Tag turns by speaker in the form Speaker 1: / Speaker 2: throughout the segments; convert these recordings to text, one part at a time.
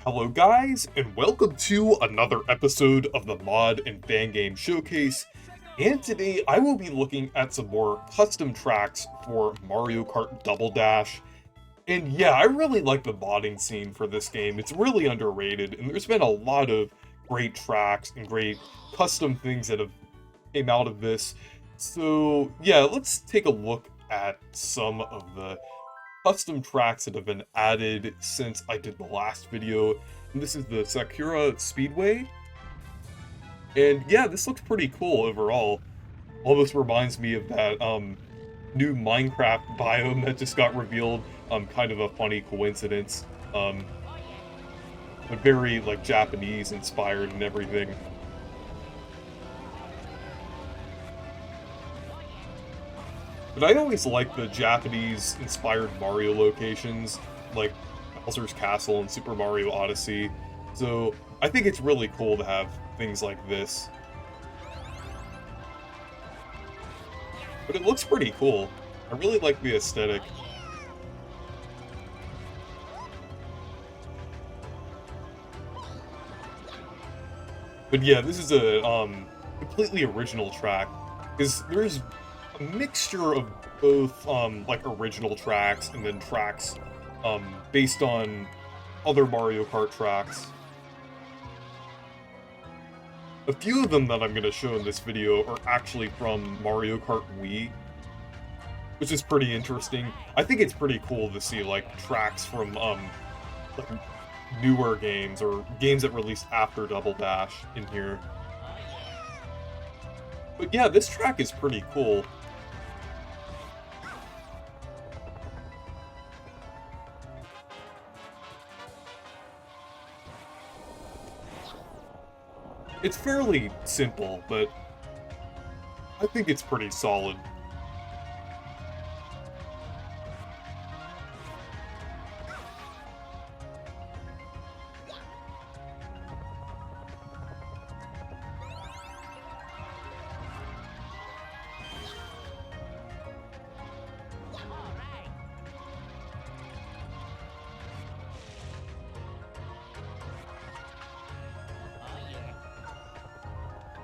Speaker 1: Hello guys, and welcome to another episode of the Mod and Fangame Showcase, and today I will be looking at some more custom tracks for Mario Kart Double Dash. And yeah, I really like the modding scene for this game. It's really underrated, and there's been a lot of great tracks and great custom things that have came out of this. So yeah, let's take a look at some of the custom tracks that have been added since I did the last video. And this is the Sakura Speedway. And yeah, this looks pretty cool overall. Almost reminds me of that new Minecraft biome that just got revealed. Kind of a funny coincidence. But very like Japanese inspired and everything. But I always like the Japanese-inspired Mario locations, like Bowser's Castle and Super Mario Odyssey, so I think it's really cool to have things like this. But it looks pretty cool. I really like the aesthetic. But yeah, this is a completely original track, because there's a mixture of both like original tracks and then tracks based on other Mario Kart tracks. A few of them that I'm going to show in this video are actually from Mario Kart Wii, which is pretty interesting. I think it's pretty cool to see like tracks from like newer games or games that released after Double Dash in here. But yeah, this track is pretty cool. It's fairly simple, but I think it's pretty solid.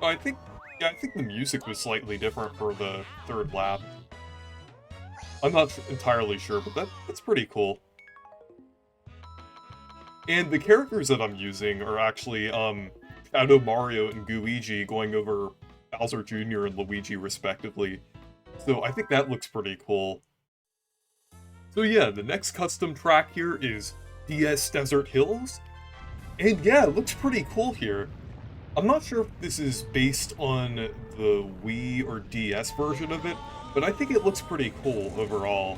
Speaker 1: I think, yeah, I think the music was slightly different for the third lap. I'm not entirely sure, but that's pretty cool. And the characters that I'm using are actually, Shadow Mario and Luigi going over Bowser Jr. and Luigi respectively. So I think that looks pretty cool. So yeah, the next custom track here is DS Desert Hills. And yeah, it looks pretty cool here. I'm not sure if this is based on the Wii or DS version of it, but I think it looks pretty cool overall.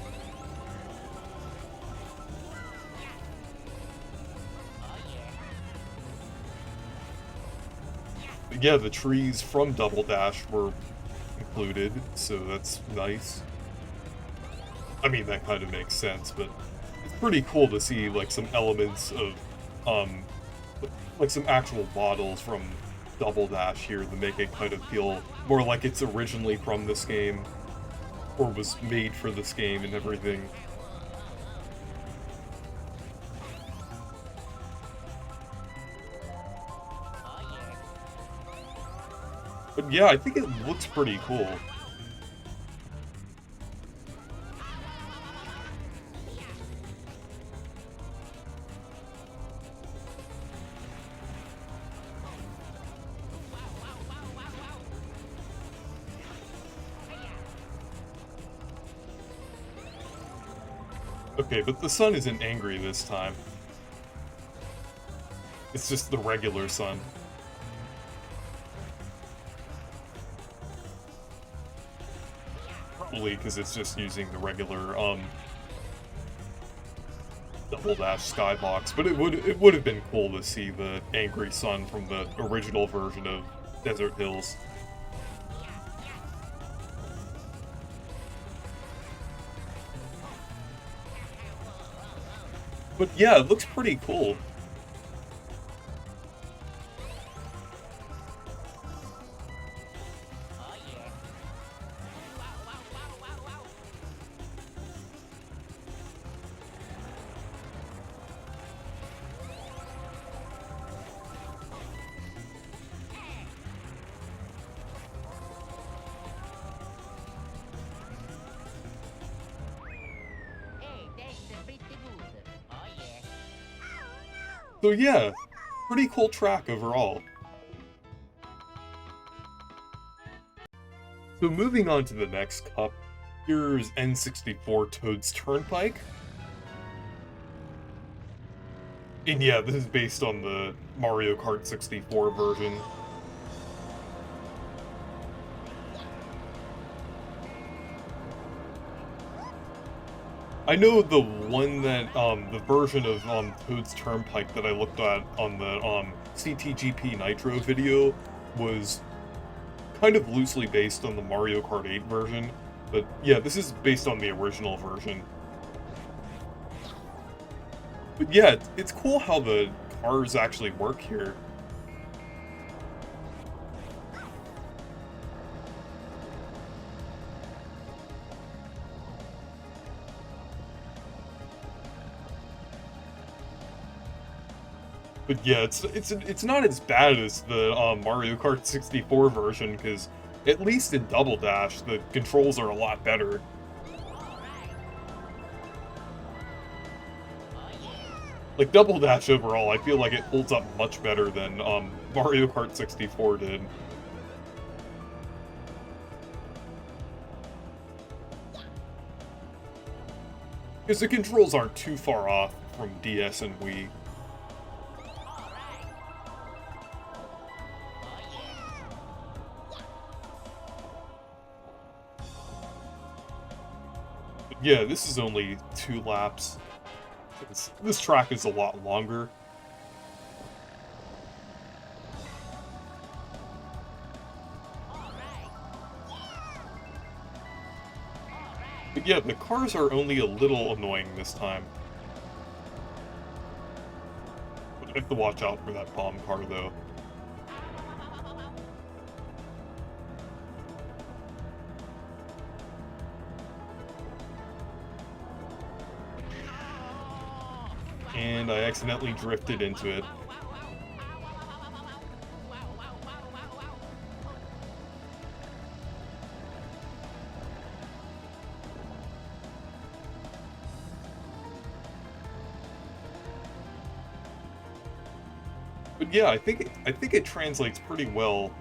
Speaker 1: But yeah, the trees from Double Dash were included, so that's nice. I mean, that kind of makes sense, but it's pretty cool to see, like, some elements of, like, some actual models from Double Dash here to make it kind of feel more like it's originally from this game, or was made for this game and everything. But yeah, I think it looks pretty cool. Okay, but the sun isn't angry this time. It's just the regular sun. Probably because it's just using the regular, Double Dash skybox, but it would have been cool to see the angry sun from the original version of Desert Hills. But yeah, it looks pretty cool. So yeah, pretty cool track overall. So moving on to the next cup, here's N64 Toads Turnpike. And yeah, this is based on the Mario Kart 64 version. I know the one that, the version of, Toad's Turnpike that I looked at on the, CTGP Nitro video was kind of loosely based on the Mario Kart 8 version, but yeah, this is based on the original version. But yeah, it's cool how the cars actually work here. But yeah, it's not as bad as the Mario Kart 64 version, because at least in Double Dash, the controls are a lot better. Like, Double Dash overall, I feel like it holds up much better than Mario Kart 64 did. Because the controls aren't too far off from DS and Wii. Yeah, this is only 2 laps. This track is a lot longer. But yeah, the cars are only a little annoying this time. But I have to watch out for that bomb car, though. And I accidentally drifted into it. But yeah, I think it translates pretty well.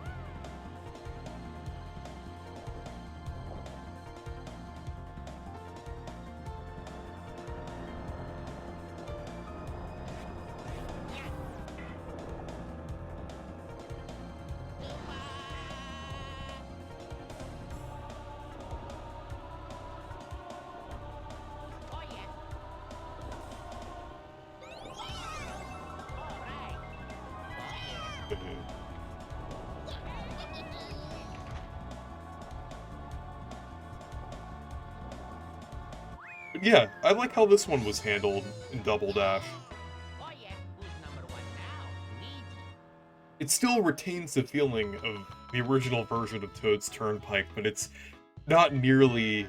Speaker 1: But yeah, I like how this one was handled in Double Dash. It still retains the feeling of the original version of Toad's Turnpike, but it's not nearly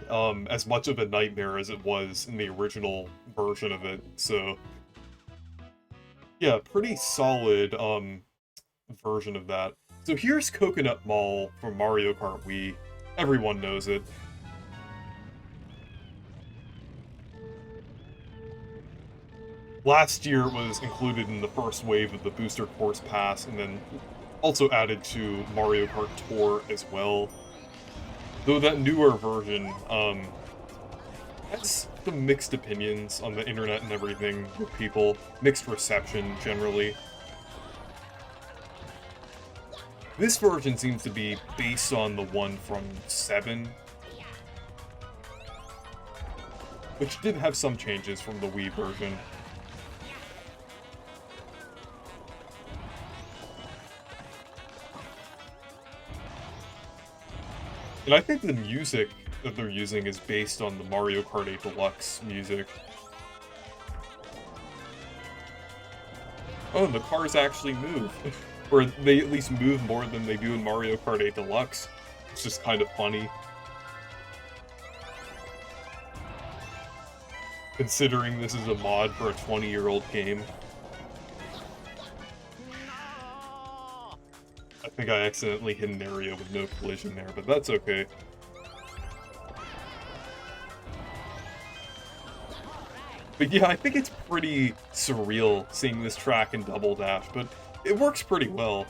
Speaker 1: as much of a nightmare as it was in the original version of it, so... Yeah, pretty solid version of that. So here's Coconut Mall from Mario Kart Wii. Everyone knows it. Last year it was included in the first wave of the Booster Course Pass, and then also added to Mario Kart Tour as well. Though that newer version, has some mixed opinions on the internet and everything with people. Mixed reception, generally. This version seems to be based on the one from 7, which did have some changes from the Wii version. And I think the music that they're using is based on the Mario Kart 8 Deluxe music. Oh, and the cars actually move. Or they at least move more than they do in Mario Kart 8 Deluxe. It's just kind of funny. Considering this is a mod for a 20-year-old game. I think I accidentally hit an area with no collision there, but that's okay. But yeah, I think it's pretty surreal seeing this track in Double Dash, but it works pretty well.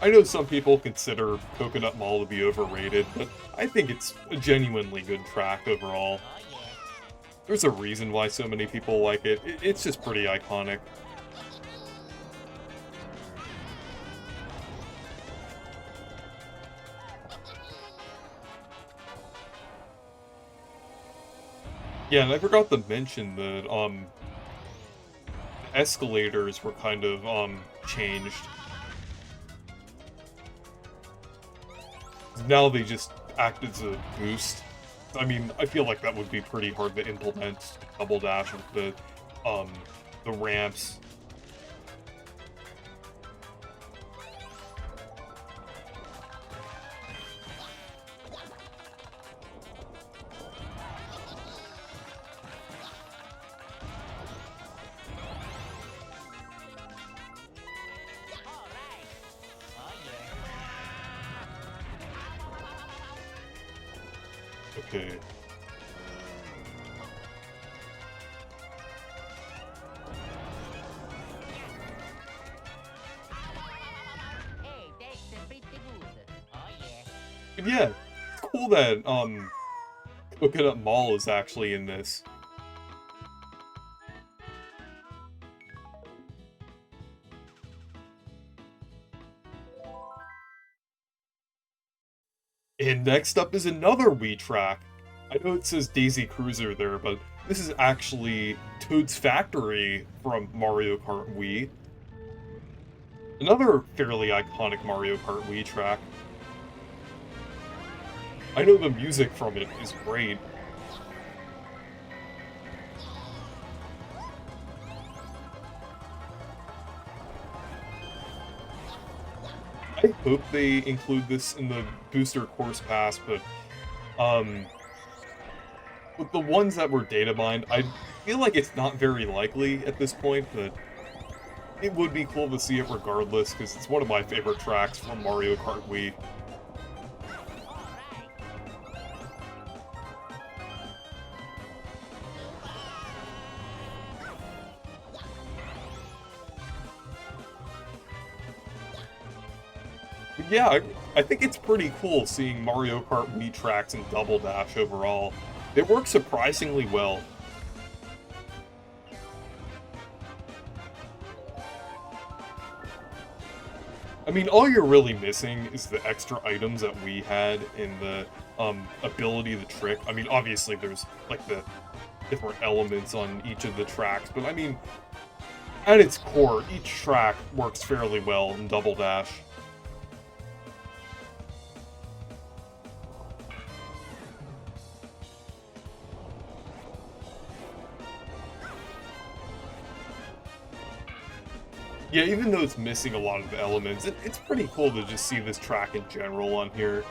Speaker 1: I know some people consider Coconut Mall to be overrated, but I think it's a genuinely good track overall. There's a reason why so many people like it. It's just pretty iconic. Yeah, and I forgot to mention that, escalators were kind of, changed. Now they just act as a boost. I mean, I feel like that would be pretty hard to implement Double Dash with the ramps. Okay. And yeah, it's cool that, Coconut Mall is actually in this. And next up is another Wii track. I know it says Daisy Cruiser there, but this is actually Toad's Factory from Mario Kart Wii. Another fairly iconic Mario Kart Wii track. I know the music from it is great. I hope they include this in the Booster Course Pass, but, with the ones that were data mined, I feel like it's not very likely at this point, but it would be cool to see it regardless, because it's one of my favorite tracks from Mario Kart Wii. But yeah, I think it's pretty cool seeing Mario Kart Wii tracks in Double Dash overall. They work surprisingly well. I mean, all you're really missing is the extra items that we had in the ability to trick. I mean, obviously there's like the different elements on each of the tracks, but I mean, at its core, each track works fairly well in Double Dash. Yeah, even though it's missing a lot of the elements, it's pretty cool to just see this track in general on here.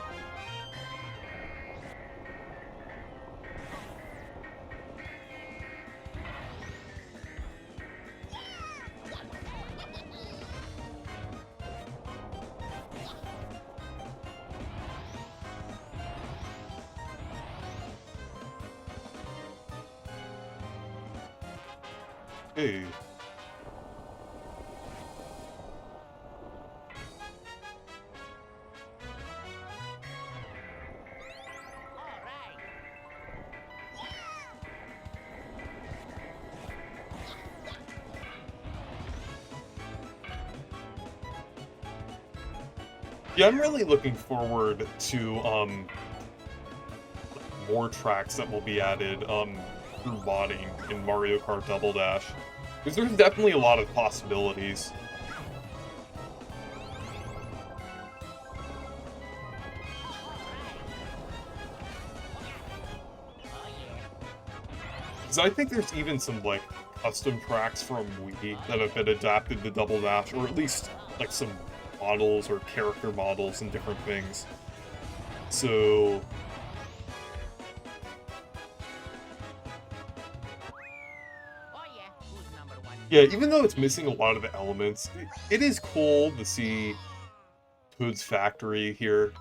Speaker 1: Hey. Yeah, I'm really looking forward to, more tracks that will be added, through modding in Mario Kart Double Dash. Because there's definitely a lot of possibilities. Because I think there's even some, like, custom tracks from Wii that have been adapted to Double Dash, or at least, like, some models or character models and different things. So... yeah, even though it's missing a lot of the elements, it is cool to see Toad's factory here.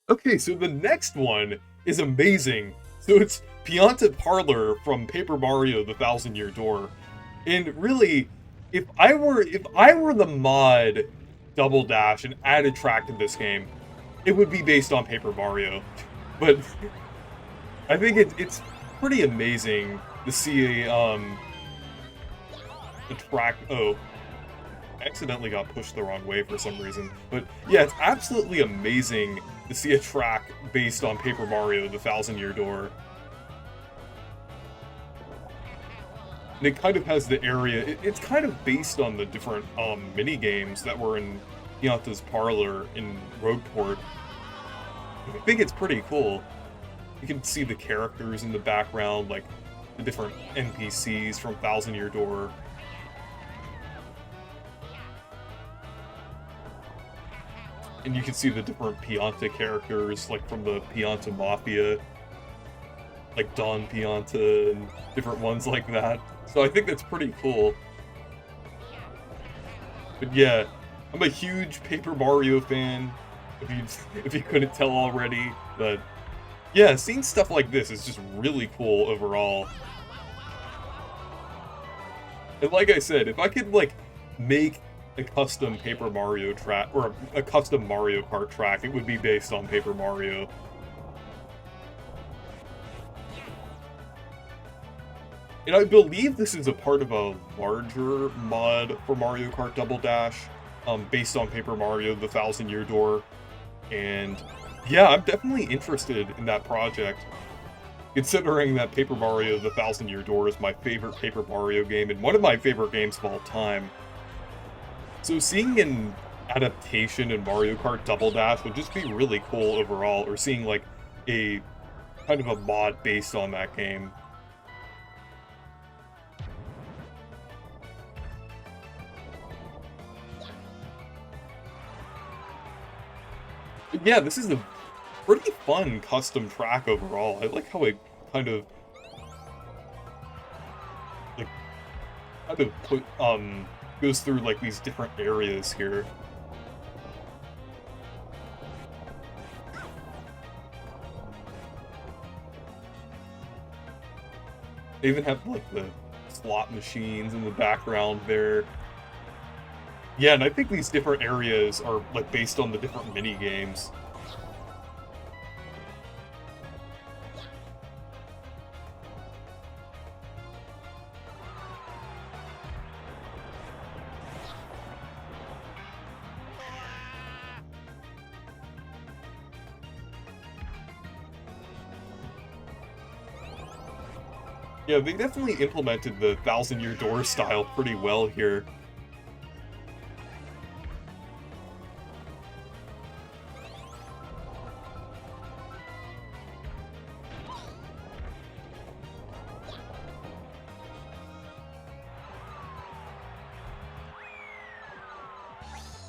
Speaker 1: Okay, so the next one is amazing. So it's Pianta Parlor from Paper Mario: The Thousand Year Door. And really, if I were the mod Double Dash and added track to this game, it would be based on Paper Mario. But I think it's pretty amazing to see a track. Oh, I accidentally got pushed the wrong way for some reason. But yeah, it's absolutely amazing to see a track based on Paper Mario: The Thousand Year Door. And it kind of has the area, it's kind of based on the different mini games that were in Pianta's Parlor in Roadport. I think it's pretty cool. You can see the characters in the background, like the different NPCs from Thousand Year Door. And you can see the different Pianta characters, like from the Pianta Mafia, like Don Pianta and different ones like that. So I think that's pretty cool. But yeah, I'm a huge Paper Mario fan, if you couldn't tell already. But yeah, seeing stuff like this is just really cool overall. And like I said, if I could like make a custom Paper Mario track, or a custom Mario Kart track, it would be based on Paper Mario. And I believe this is a part of a larger mod for Mario Kart Double Dash, based on Paper Mario: The Thousand Year Door. And yeah, I'm definitely interested in that project, considering that Paper Mario: The Thousand Year Door is my favorite Paper Mario game and one of my favorite games of all time. So seeing an adaptation in Mario Kart Double Dash would just be really cool overall, or seeing like a kind of a mod based on that game. But yeah, this is a pretty fun custom track overall. I like how it kind of goes through like these different areas here. They even have like the slot machines in the background there. Yeah, and I think these different areas are like based on the different mini games. Yeah, they definitely implemented the Thousand Year Door style pretty well here.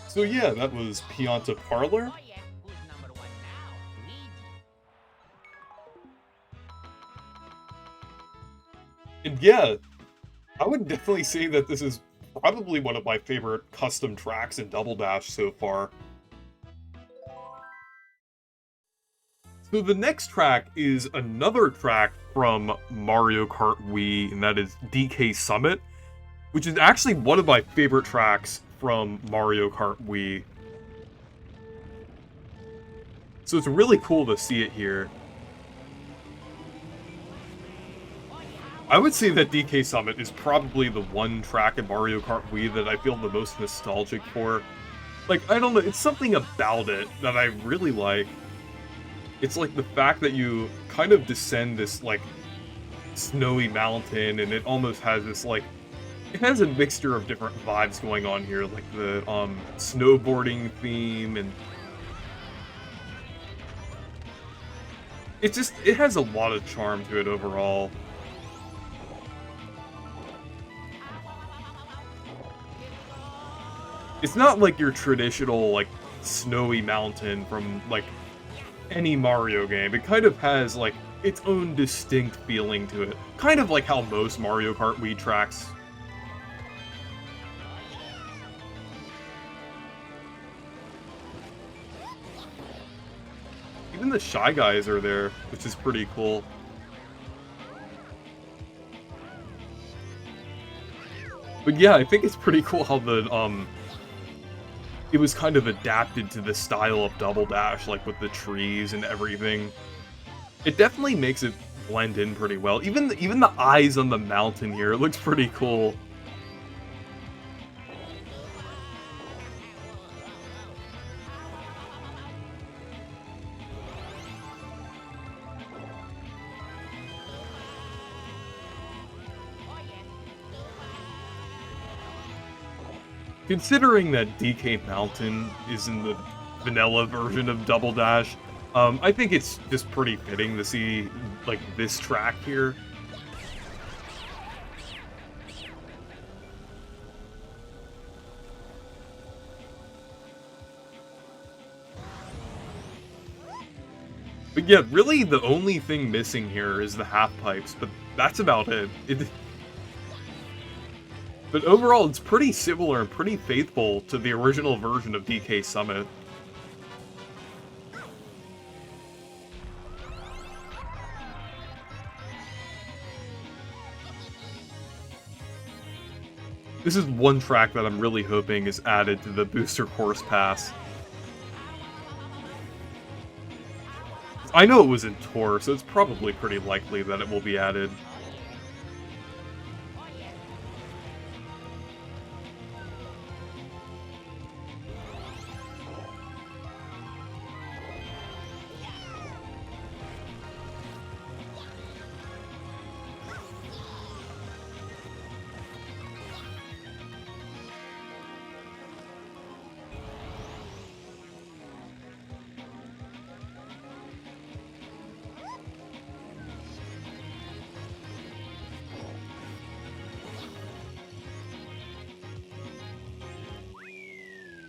Speaker 1: So yeah, that was Pianta Parlor. And yeah, I would definitely say that this is probably one of my favorite custom tracks in Double Dash so far. So the next track is another track from Mario Kart Wii, and that is DK Summit, which is actually one of my favorite tracks from Mario Kart Wii. So it's really cool to see it here. I would say that DK Summit is probably the one track in Mario Kart Wii that I feel the most nostalgic for. Like, I don't know, it's something about it that I really like. It's like the fact that you kind of descend this, like, snowy mountain, and it almost has this, like, it has a mixture of different vibes going on here, like the, snowboarding theme, and it has a lot of charm to it overall. It's not like your traditional, like, snowy mountain from, like, any Mario game. It kind of has, like, its own distinct feeling to it. Kind of like how most Mario Kart Wii tracks. Even the Shy Guys are there, which is pretty cool. But yeah, I think it's pretty cool how it was kind of adapted to the style of Double Dash, like with the trees and everything. It definitely makes it blend in pretty well. Even the eyes on the mountain here, it looks pretty cool. Considering that DK Mountain is in the vanilla version of Double Dash, I think it's just pretty fitting to see, like, this track here. But yeah, really the only thing missing here is the half pipes, but that's about it. But overall, it's pretty similar and pretty faithful to the original version of DK Summit. This is one track that I'm really hoping is added to the Booster Course Pass. I know it was in Tour, so it's probably pretty likely that it will be added.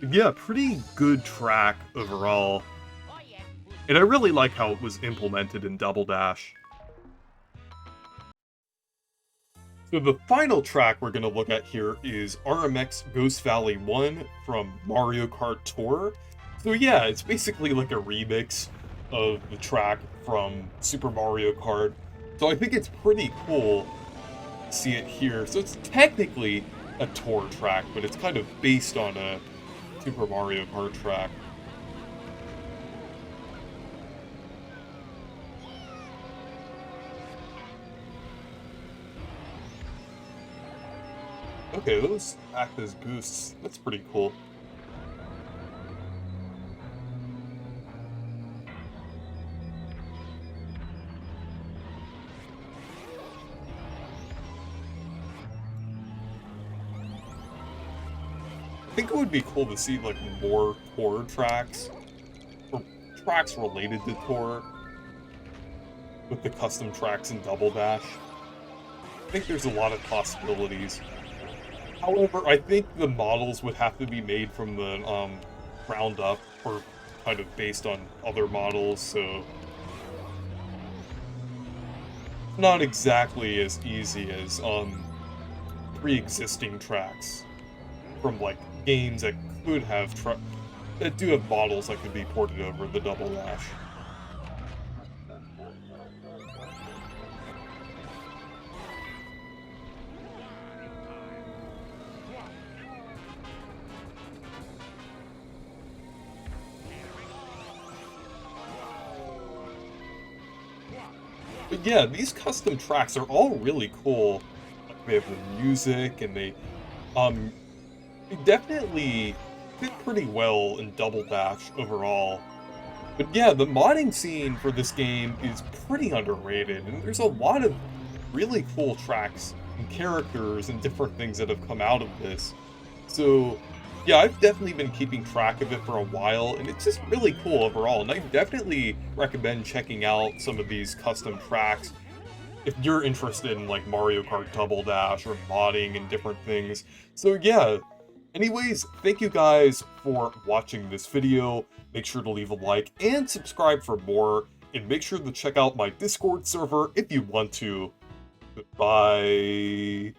Speaker 1: Yeah, pretty good track overall. And I really like how it was implemented in Double Dash. So the final track we're going to look at here is RMX Ghost Valley 1 from Mario Kart Tour. So yeah, it's basically like a remix of the track from Super Mario Kart. So I think it's pretty cool to see it here. So it's technically a Tour track, but it's kind of based on a Super Mario Kart track. Okay, those act as boosts. That's pretty cool. I think it would be cool to see, like, more Tour tracks, or tracks related to Tour, with the custom tracks in Double Dash. I think there's a lot of possibilities. However, I think the models would have to be made from the ground up, or kind of based on other models, so not exactly as easy as pre-existing tracks from, like, games that could have that do have models that could be ported over the Double Dash. But yeah, these custom tracks are all really cool. Like, they have the music, and they definitely fit pretty well in Double Dash overall. But yeah, the modding scene for this game is pretty underrated, and there's a lot of really cool tracks and characters and different things that have come out of this. So yeah, I've definitely been keeping track of it for a while, and it's just really cool overall, and I definitely recommend checking out some of these custom tracks if you're interested in, like, Mario Kart Double Dash or modding and different things. So yeah, anyways, thank you guys for watching this video. Make sure to leave a like and subscribe for more, and make sure to check out my Discord server if you want to. Goodbye.